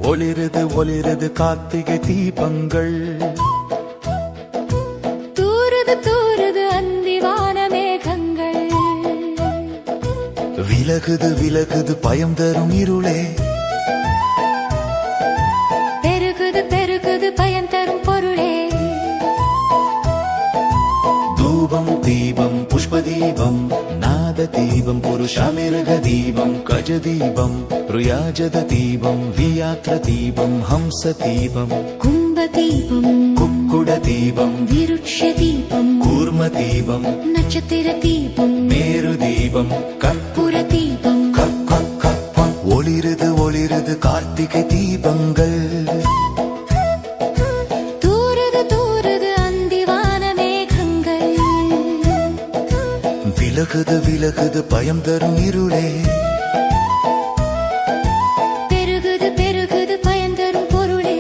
ஒளிருது ஒளிருது கார்த்திகை தீபங்கள். தூருது தூருது அந்திவான மேகங்கள். விலகுது விலகுது பயம் தரும் இருளே. பெருகுது பெருகுது பயன் தரும் பொருளே. தூபம் தீபம் புஷ்பதீபம் நாத தீபம் புருஷமிருக தீபம் கஜ தீபம் ருயாஜத தீபம் வியாக்ர தீபம் ஹம்ச தீபம் கும்ப தீபம் குக்குட தீபம் விருட்ச தீபம் கூர்ம தீபம் நட்சத்திர தீபம் மேரு தீபம் கற்பூர தீபம். ஒளிருது ஒளிருது கார்த்திகை தீபங்கள். தூருது தூருது அந்திவான மேகங்கள். விலகுது விலகுது பயம் தரும் இருளே. பெருகுது பெருகுது பயன் தரும் பொருளே.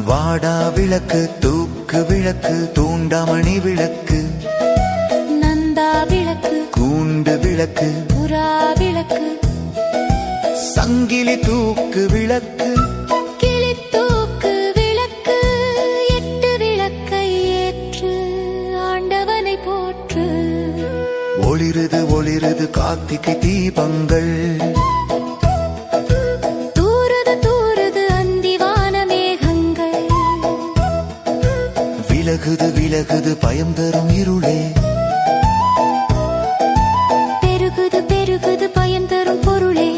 வாடா விளக்கு தூக்கு விளக்கு தூண்டாமணி விளக்கு நந்தா விளக்கு கூண்டு விளக்கு புறா விளக்கு சங்கிலி தூக்கு விளக்கு கிளி தூக்கு விளக்கு. எட்டு விளக்கை ஏற்று ஆண்டவனை போற்று. ஒளிருது ஒளிருது கார்த்திகை தீபங்கள். தூருது தூருது அந்திவான மேகங்கள். விலகுது விலகுது பயம் தரும் இருளே. பெருகுது பெருகுது பயன் தரும் பொருளே.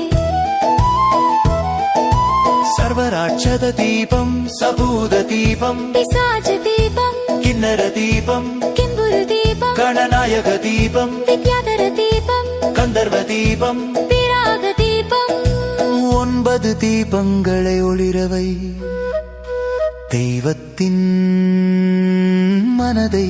சர்வராட்சத தீபம் சபூத தீபம் பிசாச தீபம் கிண்ணர தீபம் கிம்புரு தீபம் கணநாயக தீபம் வித்யாதர தீபம் கந்தர்வ தீபம் பிராக தீபம். 9 தீபங்களை ஒளிரவை தெய்வத்தின் மனதை